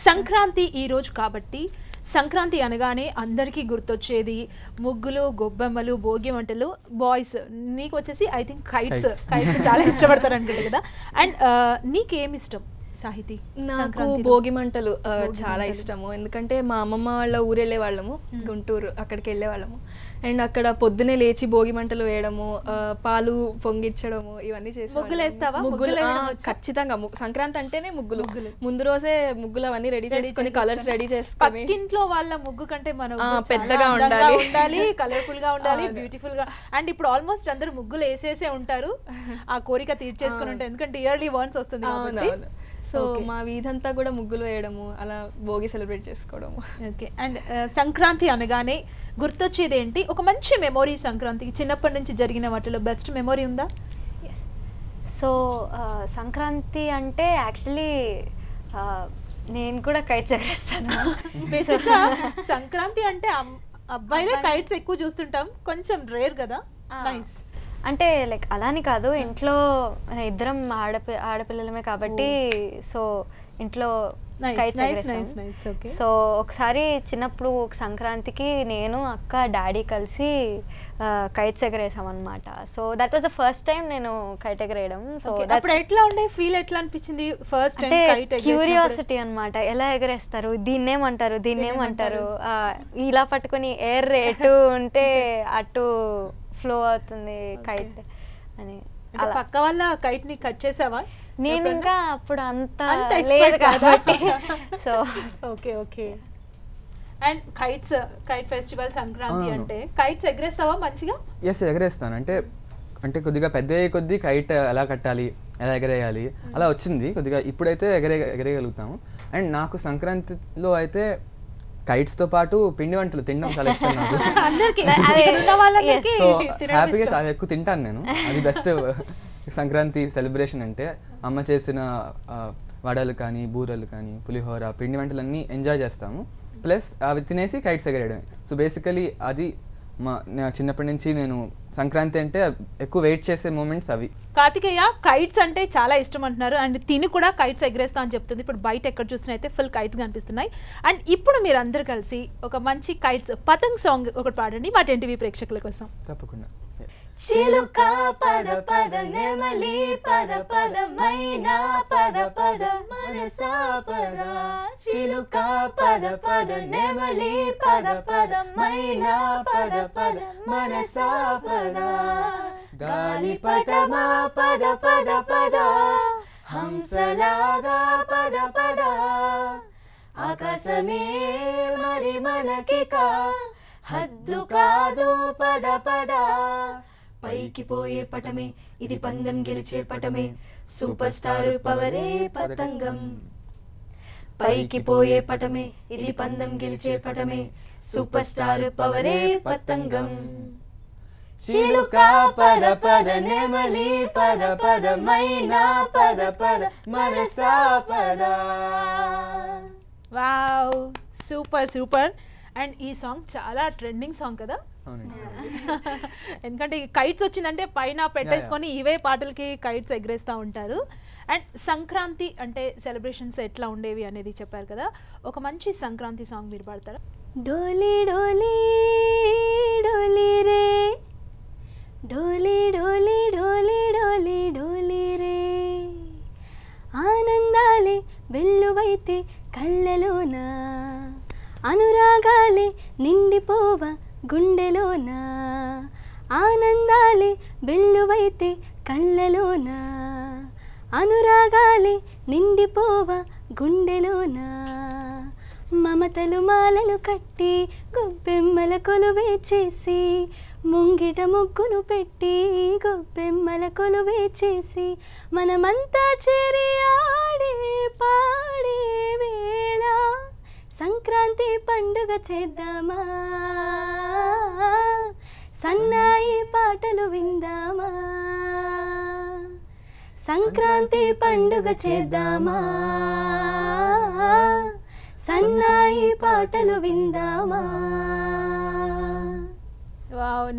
సంక్రాంతి ఈ రోజు కాబట్టి సంక్రాంతి అనగానే అందరికీ గుర్తొచ్చేది ముగ్గులు, గొబ్బెమ్మలు, భోగి మంటలు. బాయ్స్ నీకు వచ్చేసి ఐ థింక్ కైట్స్ చాలా ఇష్టపడతారు అనుకుంటా కదా. అండ్ నీకేమి ఇష్టం సాహితి? నాకు భోగి మంటలు చాలా ఇష్టము. ఎందుకంటే మా అమ్మమ్మ వాళ్ళ ఊరు వెళ్ళే వాళ్ళము, గుంటూరు, అక్కడికి వెళ్ళే వాళ్ళము. అండ్ అక్కడ పొద్దునే లేచి భోగి మంటలు వేయడము, పాలు పొంగిచ్చడము, ఇవన్నీ చేసి ముగ్గులు వేస్తావా? ముగ్గులు ఖచ్చితంగా. సంక్రాంతి అంటేనే ముగ్గులు. ముందు రోజే ముగ్గులు అవన్నీ రెడీ చేసుకొని కలర్స్ రెడీ చేసుకొని, పక్కింట్లో వాళ్ళ ముగ్గు కంటే మనం పెద్దగా ఉండాలి, కలర్ఫుల్ గా ఉండాలి, బ్యూటిఫుల్ గా. అండ్ ఇప్పుడు ఆల్మోస్ట్ అందరూ ముగ్గులు వేసేసే ఉంటారు, ఆ కోరిక తీర్చేసుకుని ఉంటారు, ఎందుకంటే ఇయర్లీ వన్స్ వస్తుంది కాబట్టి. సో మా వీధంతా కూడా ముగ్గులు వేయడము, అలా భోగి సెలబ్రేట్ చేసుకోవడము. ఓకే. అండ్ సంక్రాంతి అనగానే గుర్తొచ్చేది ఏంటి? ఒక మంచి మెమొరీ సంక్రాంతికి చిన్నప్పటి నుంచి జరిగిన వాటిలో బెస్ట్ మెమొరీ ఉందా? సో సంక్రాంతి అంటే యాక్చువల్లీ నేను కూడా కైట్స్ ఎగరేస్తాను. బేసిక్గా సంక్రాంతి అంటే అబ్బాయిలే కైట్స్ ఎక్కువ చూస్తుంటాం, కొంచెం రేర్ కదా. నైస్. అంటే లైక్ అలాని కాదు, ఇంట్లో ఇద్దరం ఆడపిల్లలమే కాబట్టి సో ఇంట్లో కైట్స్ ఎగరేస్తాం. సో ఒకసారి చిన్నప్పుడు సంక్రాంతికి నేను, అక్క, డాడీ కలిసి కైట్స్ ఎగరేసాం అనమాట. So that was the first time నేను కైట్ ఎగరేయడం. సో అప్పుడు ఎట్లా ఉండే, ఫీల్ ఎట్లా అనిపించింది ఫస్ట్ టైం కైట్? క్యూరియాసిటీ అనమాట, ఎలా ఎగరేస్తారు, దీన్నేమంటారు, దీన్నేమంటారు, ఇలా పట్టుకొని ఎయిర్ ఎటు ఉంటే అటు ఫ్లో అవుతుంది కైట్ అని. పక్క వాళ్ళ కైట్ ని కట్ చేసావా? నేను ఇంకా అప్పుడు అంత లేదు కాబట్టి. So okay okay. And kite festival Sankranti అంటే కైట్స్ ఎగరేస్తావా మంచిగా? ఎస్, ఎగరేస్తాను. అంటే కొద్దిగా పెద్ద కొద్ది కైట్ ఎలా కట్టాలి, ఎలా ఎగరేయాలి అలా వచ్చింది కొద్దిగా. ఇప్పుడైతే ఎగరేయగలుగుతాము. అండ్ నాకు సంక్రాంతిలో అయితే కైట్స్ తో పాటు పిండి వంటలు తినడం చాలా ఇష్టం నాకు. సో హ్యాపీగా చాలా ఎక్కువ తింటాను నేను. అది బెస్ట్ సంక్రాంతి సెలబ్రేషన్ అంటే. అమ్మ చేసిన వడలు కానీ, బూరలు కానీ, పులిహోర, పిండి వంటలన్నీ ఎంజాయ్ చేస్తాము. ప్లస్ అవి తినేసి కైట్స్ ఎగరేయడమే. సో బేసికలీ అది చిన్నప్పటి నుంచి నేను సంక్రాంతి అంటే ఎక్కువ వెయిట్ చేసే మూమెంట్స్ అవి. కార్తికేయ కైట్స్ అంటే చాలా ఇష్టం అంటున్నారు, అండ్ తిని కూడా కైట్స్ ఎగరేస్తా అని చెప్తుంది. ఇప్పుడు బయట ఎక్కడ చూసినా అయితే ఫుల్ కైట్స్ కనిపిస్తున్నాయి. అండ్ ఇప్పుడు మీరు అందరు కలిసి ఒక మంచి కైట్స్ పతంగ్ సాంగ్ ఒకటి పాడండి మా టెన్ టీవీ ప్రేక్షకుల కోసం. తప్పకుండా. చిలుక పద పద నెమలి పద పద మైనా పద పద మనసా పద. చిలుక పద పద నెమలి పద పద మైనా పద పద మనసా పద. గాలిపటమా పద పద పద హంసలాగా పద పద. ఆకాశమే మరి మనకిక హద్దు కాదు పద పద. పైకి పోయే పటమే ఇది పందెం గెలిచే పటమే, సూపర్ స్టార్ పవరే పతంగం. పైకి పోయే పటమే ఇది పందెం గెలిచే పటమే, సూపర్ స్టార్ పవరే పతంగం. చిలుక పద పద నెమలి పద పద మైనా పద పద మనసా పద. Wow, super super. అండ్ ఈ సాంగ్ చాలా ట్రెండింగ్ సాంగ్ కదా, ఎందుకంటే కైట్స్ వచ్చిందంటే పైన పెట్టేసుకొని ఇవే పాటలకి కైట్స్ ఎగరేస్తూ ఉంటారు. అండ్ సంక్రాంతి అంటే సెలబ్రేషన్స్ ఎట్లా ఉండేవి అనేది చెప్పారు కదా, ఒక మంచి సంక్రాంతి సాంగ్ మీరు పాడతారా? డోలీ డోలీ డోలీ రే, డోలీ డోలీ డోలీ డోలీ డోలీ రే. ఆనందాలే వెల్లువైతే కళ్ళలోన, అనురాగాలే నిండిపోవ గుండెలోన. ఆనందాలే వెల్లువైతే కళ్ళలోన, అనురాగాలే నిండిపోవ గుండెలోన. మమతలు మాలలు కట్టి గొబ్బెమ్మల కొలువే చేసి, ముంగిట ముగ్గును పెట్టి గొబ్బెమ్మల కొలువే చేసి, మనమంతా చేరి ఆడే పాడే వేళ సంక్రాంతి పండుగ చేద్దామా, సన్నాయి పాటలు విందామా. సంక్రాంతి పండుగ చేద్దామా, సన్నాయి పాటలు విందామా. వావ్.